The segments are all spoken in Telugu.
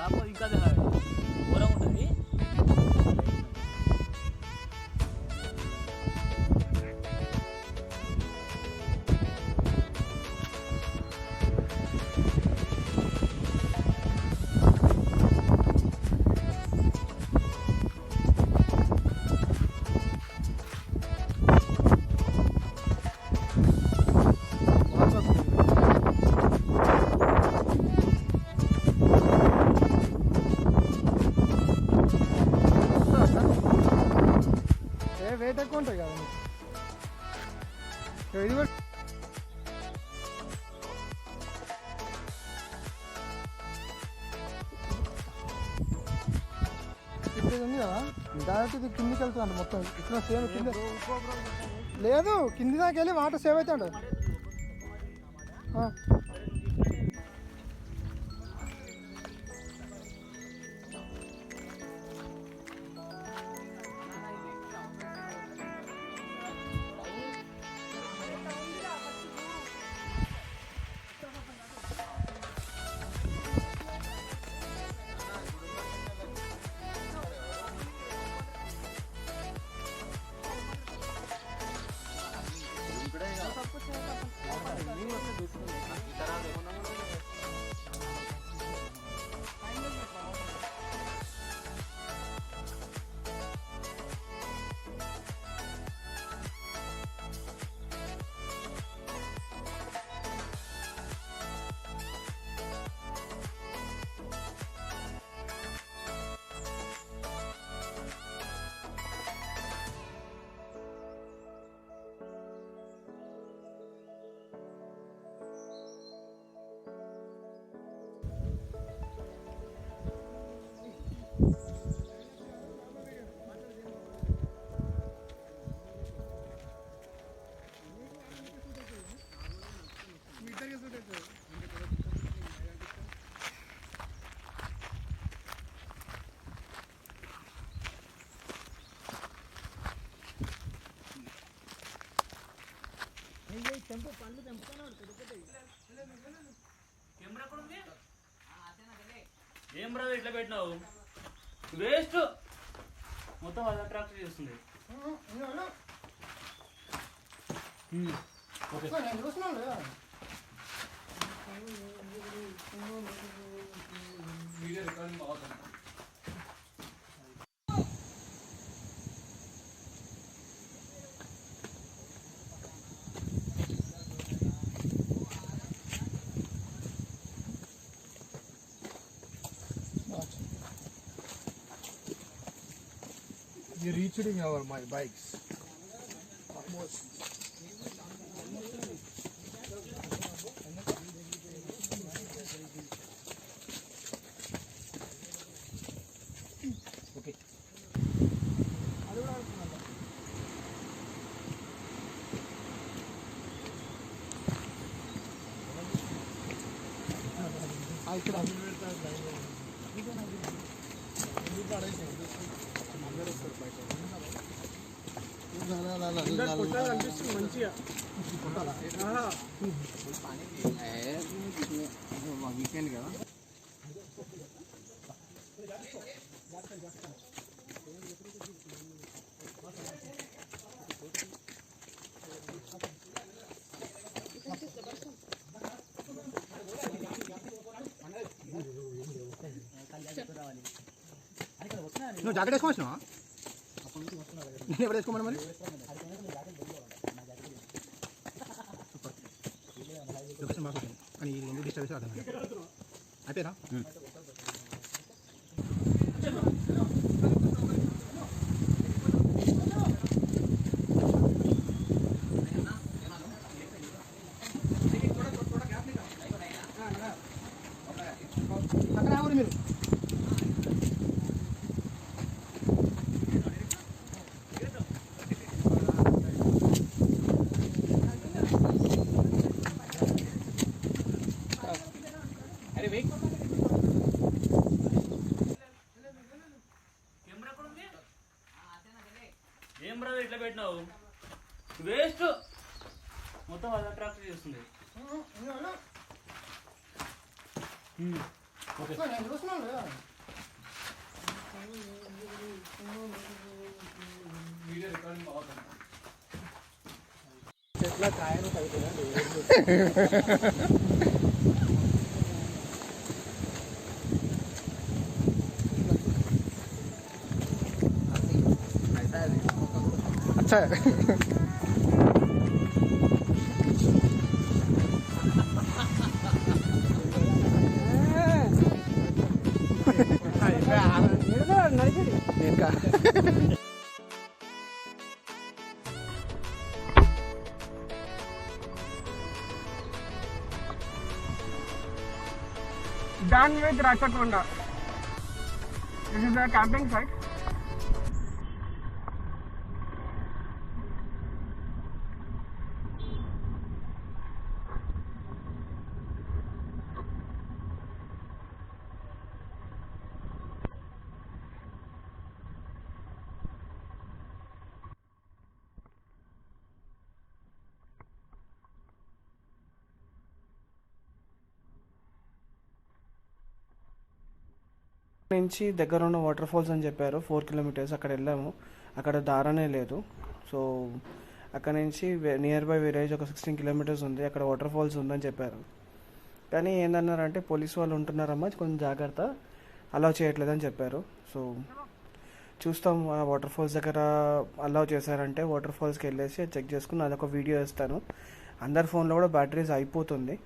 కాకపోతే ఇంకా ఘోరంగా ఉంటుంది. వెయిట్ ఎక్కువ ఉంటుంది కదా ఇది కూడా ఇది ఉంది కదా డైరెక్ట్ ఇది కిందికి వెళ్తుంది మొత్తం ఇట్లా సేమ్ కింద లేదు కింది దాకా వెళ్ళి వాటర్ సేవ్ అవుతాడు. ఏం బ్రదర్ ఇట్లా పెట్టినావు? వేస్ట్ మొత్తం అది అట్రాక్ట్ చేస్తుంది. వీడియో రికార్డింగ్ అవుతుంది. We reached in our my bikes. Almost. Okay ఇక్కడ అనిపిస్తుంది మంచిగా వీకెండ్ కదా. నువ్వు జాకెట్ వేసుకొని వచ్చినావా? నేను ఎప్పుడు వేసుకోమని మరి లొకేషన్ బాగా వచ్చింది కానీ ఎందుకు డిస్టర్బ్ అర్థం అయిపోయినా. అక్కడ ఆగురు మీరు. ఏం బ్రదర్ ఇట్లా పెట్టినావు? వేస్ట్ మొత్తం అది అట్రాక్ట్ చేస్తుంది. నేను చూసినాను లేదా వీడియో రికార్డింగ్ అవుతుంది. చెట్ల కాయలు తగ్గుతుంది अच्छा ఇంకా Done with Rachakonda. This is the camping site. నుంచి దగ్గర ఉన్న వాటర్ ఫాల్స్ అని చెప్పారు 4 కిలోమీటర్స్. అక్కడ వెళ్ళాము, అక్కడ దారానే లేదు. సో అక్కడ నుంచి నియర్ బై విలేజ్ ఒక 16 కిలోమీటర్స్ ఉంది, అక్కడ వాటర్ ఫాల్స్ ఉందని చెప్పారు. కానీ ఏందన్నారంటే పోలీసు వాళ్ళు ఉంటున్నారమ్మా, కొంచెం జాగ్రత్త, అలౌ చేయట్లేదని చెప్పారు. సో చూస్తాం ఆ వాటర్ ఫాల్స్ దగ్గర అలౌ చేశారంటే వాటర్ ఫాల్స్కి వెళ్ళేసి చెక్ చేసుకుని అదొక వీడియో ఇస్తాను. అందరి ఫోన్లో కూడా బ్యాటరీస్ అయిపోతుంది.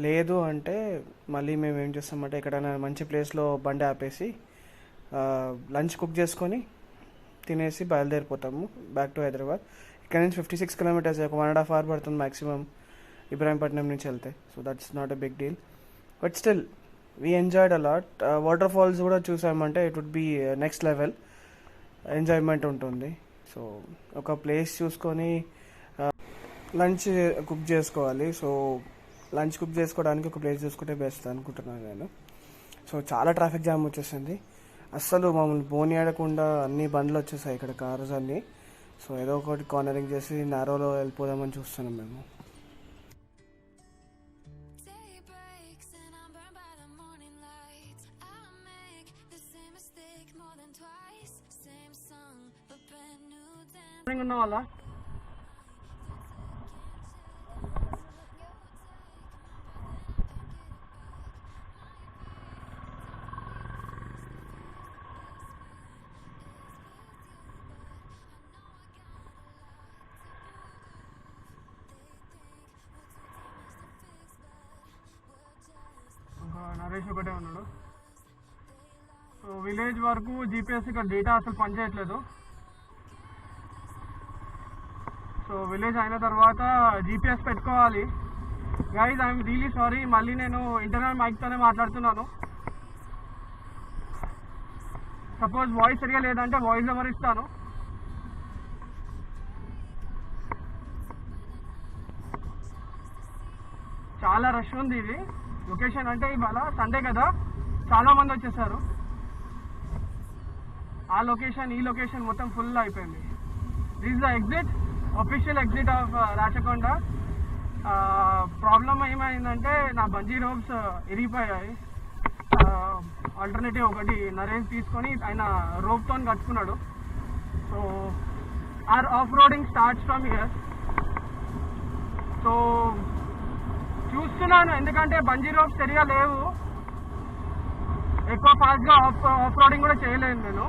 లేదు అంటే మళ్ళీ మేము ఏం చేస్తామంటే ఎక్కడైనా మంచి ప్లేస్లో బండి ఆపేసి లంచ్ కుక్ చేసుకొని తినేసి బయలుదేరిపోతాము బ్యాక్ టు హైదరాబాద్. ఇక్కడ నుంచి 56 కిలోమీటర్స్, ఒక 1.5 hours పడుతుంది మ్యాక్సిమం ఇబ్రాహీంపట్నం నుంచి వెళ్తే. So that's not a big deal, but still we enjoyed a lot. Waterfalls కూడా చూసామంటే it would be next level enjoyment ఉంటుంది. సో ఒక ప్లేస్ చూసుకొని లంచ్ కుక్ చేసుకోవాలి. సో లంచ్ కుక్ చేసుకోవడానికి ఒక ప్లేస్ చూసుకుంటే బెస్ట్ అనుకుంటున్నాను నేను. సో చాలా ట్రాఫిక్ జామ్ వచ్చేసింది, అస్సలు మమ్మల్ని పోనీయడకుండా అన్ని బండ్లు వచ్చేసాయి ఇక్కడ, కార్స్ అన్నీ. సో ఏదో ఒకటి కార్నరింగ్ చేసి నారోలో వెళ్ళిపోదామని చూస్తున్నాం మేము. ఉన్న వాళ్ళ నరేష్ ఒకటే ఉన్నాడు. సో విలేజ్ వరకు జీపీఎస్ ఇక్కడ డేటా అసలు పనిచేయట్లేదు. సో విలేజ్ అయిన తర్వాత జీపీఎస్ పెట్టుకోవాలి. గైజ్ ఐఎమ్ రియలీ సారీ, మళ్ళీ నేను ఇంటర్నల్ మైక్తోనే మాట్లాడుతున్నాను. సపోజ్ వాయిస్ సరిగా లేదంటే వాయిస్ ఓవర్ ఇస్తాను. చాలా రష్ ఉంది ఇది లొకేషన్. అంటే ఇవాళ సండే కదా, చాలా మంది వచ్చేసారు. ఆ లొకేషన్ ఈ లొకేషన్ మొత్తం ఫుల్ అయిపోయింది. This is the exit, official exit of Rachakonda. Problem ఏమైందంటే నా బంజీ రోప్స్ ఇరిగిపోయాయి. ఆల్టర్నేటివ్ ఒకటి నరేష్ తీసుకొని ఆయన రోప్తో కట్టుకున్నాడు. So our off roading starts from here. So చూస్తున్నాను, ఎందుకంటే బంజీ రోప్స్ సరిగా లేవు, ఎక్కువ ఫాస్ట్గా ఆఫ్ రోడింగ్ కూడా చేయలేను నేను.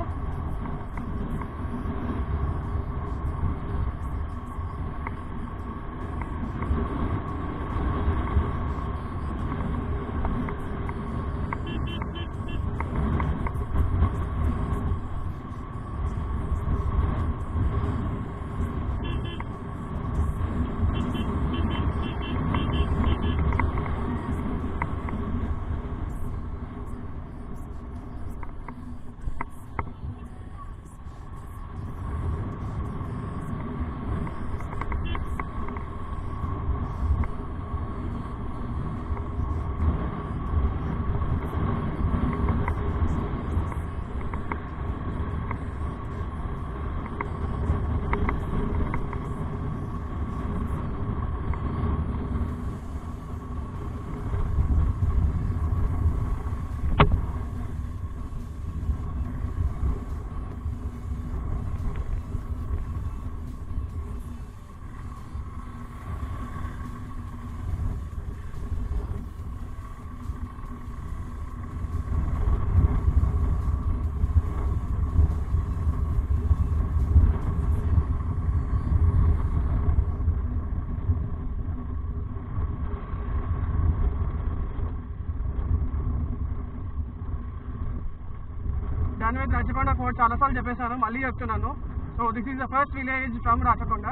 నాన్వేజ్ రాచకొండ ఫోర్ట్ చాలాసార్లు చెప్పేశాను, మళ్ళీ చెప్తున్నాను. So this is the first village from Rachakonda.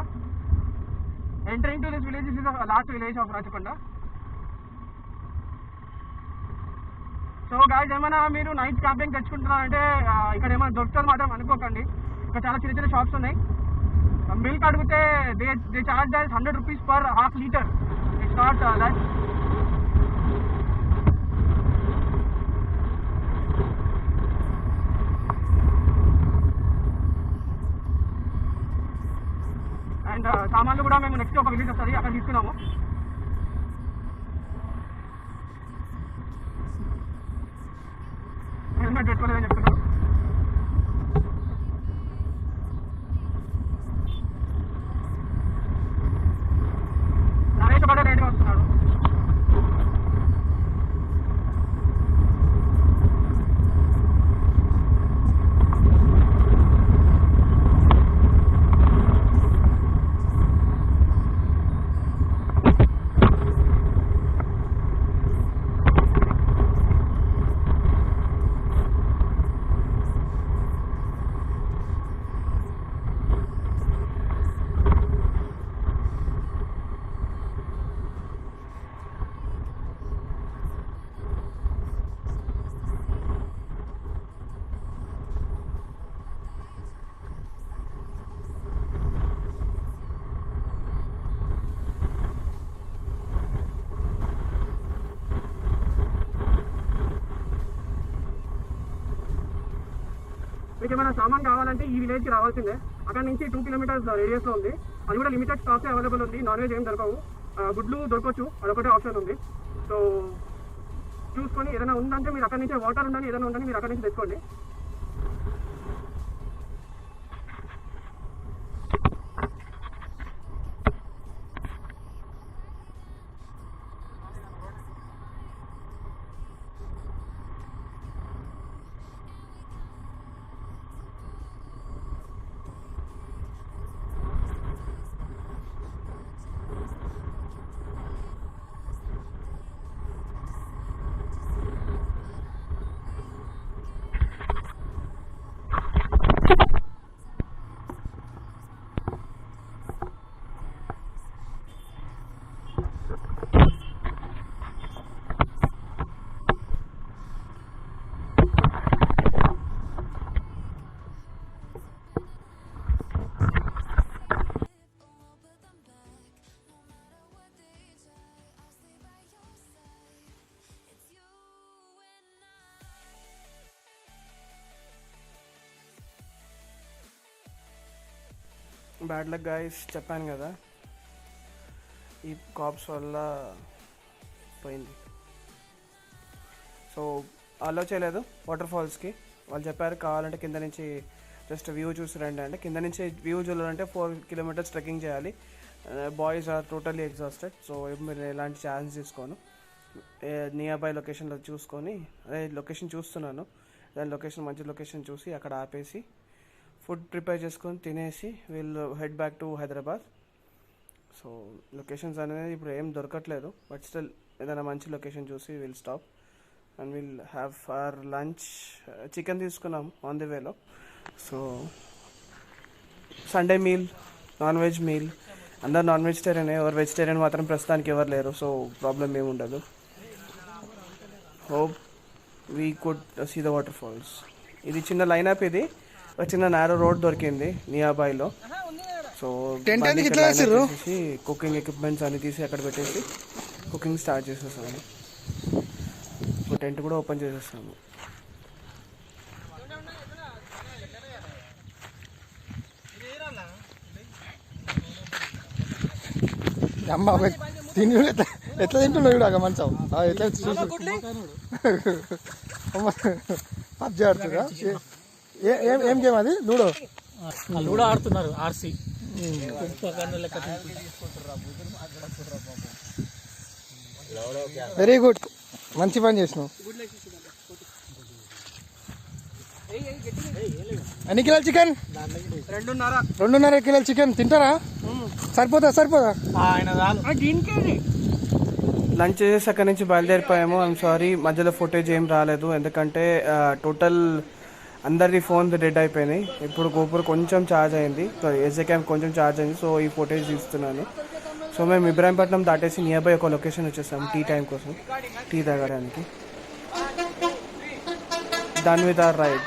Entering to this village, this is the last village of Rachakonda. So guys, ఏమైనా మీరు నైట్ క్యాంపింగ్ తెచ్చుకుంటున్నారంటే ఇక్కడ ఏమైనా దొరుకుతుంది మాత్రం అనుకోకండి. ఇక్కడ చాలా చిన్న చిన్న షాప్స్ ఉన్నాయి. మిల్క్ అడిగితే they charge that 100 rupees per half liter. It's not that. And సామాన్లు కూడా మేము నెక్స్ట్ ఒక విలేజ్ వస్తుంది, అక్కడ తీసుకున్నాము. హెల్మెట్ పెట్టుకోలేదని చెప్తున్నాను. నరేష్ కూడా లేట్గా వస్తున్నాడు. మీకు ఏమైనా సామాన్ కావాలంటే ఈ విలేజ్కి రావాల్సిందే. అక్కడ నుంచి 2 kilometers రేడియస్లో ఉంది. అది కూడా లిమిటెడ్ స్టాక్స్ అవైలబుల్ ఉంది. నాన్ వెజ్ ఏం దొరకవు, గుడ్లు దొరకవచ్చు, అదొకటే ఆప్షన్ ఉంది. సో చూసుకొని ఏదైనా ఉందంటే మీరు అక్కడ నుంచి, వాటర్ ఉందని ఏదైనా ఉందని మీరు అక్కడ నుంచి తెచ్చుకోండి. బ్యాడ్ లక్ గాయస్, చెప్పాను కదా ఈ కాప్స్ వల్ల పోయింది. సో అలో చేయలేదు వాటర్ ఫాల్స్కి. వాళ్ళు చెప్పారు కావాలంటే కింద నుంచి జస్ట్ వ్యూ చూసి రండి అంటే, కింద నుంచి వ్యూ చూడాలంటే 4 kilometers ట్రెక్కింగ్ చేయాలి. Boys are totally exhausted. So మీరు ఎలాంటి ఛాన్స్ తీసుకోను, నియర్ బై లొకేషన్లో చూసుకొని, అదే లొకేషన్ చూస్తున్నాను, దాని లొకేషన్ మంచి లొకేషన్ చూసి అక్కడ ఆపేసి ఫుడ్ ప్రిపేర్ చేసుకొని తినేసి వీళ్ళు head back to Hyderabad. So locations అనేది ఇప్పుడు ఏం దొరకట్లేదు, బట్ స్టిల్ ఏదైనా మంచి లొకేషన్ చూసి will stop and will have our lunch. Chicken తీసుకున్నాం ఆన్ ది వేలో. So Sunday meal, non veg meal. అందరు నాన్ వెజిటేరియన్, ఎవరు వెజిటేరియన్ మాత్రం ప్రస్తుతానికి ఎవరు లేరు. సో ప్రాబ్లం ఏమి ఉండదు. Hope we could see the water falls. ఇది చిన్న లైనప్, ఇది ఒక చిన్న నారో రోడ్ దొరికింది నియర్ బైలో. సో కుకింగ్ ఎక్విప్మెంట్స్ అన్ని తీసి అక్కడ పెట్టేసి కుకింగ్ స్టార్ట్ చేసేసాము. టెంట్ కూడా ఓపెన్ చేసేస్తాము. అమ్మ తిని ఎట్లా తింటున్నావు కూడా మంచం ఎట్లా చూసి పబ్జి ఆడుతుందా? ఏం గేమ్ అది? లూడో. లూడో ఆడుతున్నారు ఆర్సీ. వెరీ గుడ్, మంచి పని చేసినావు. ఎన్ని కిలోల చికెన్? 2.5 కిలోల చికెన్ తింటారా? సరిపోదా? లంచ్ చేసేసి అక్కడి నుంచి బయలుదేరిపోయాము. ఐఎమ్ సారీ మధ్యలో ఫుటేజ్ ఏం రాలేదు, ఎందుకంటే టోటల్ అందరిది ఫోన్ డెడ్ అయిపోయినాయి. ఇప్పుడు గోపుర్ కొంచెం ఛార్జ్ అయింది, ఎస్ఏ క్యామ్ కొంచెం ఛార్జ్ అయింది. సో ఈ ఫోటేజ్ తీస్తున్నాను. సో మేము ఇబ్రాహీంపట్నం దాటేసి నియర్ బై ఒక లొకేషన్ వచ్చేసాం టీ టైం కోసం, టీ తాగడానికి. Done with our ride.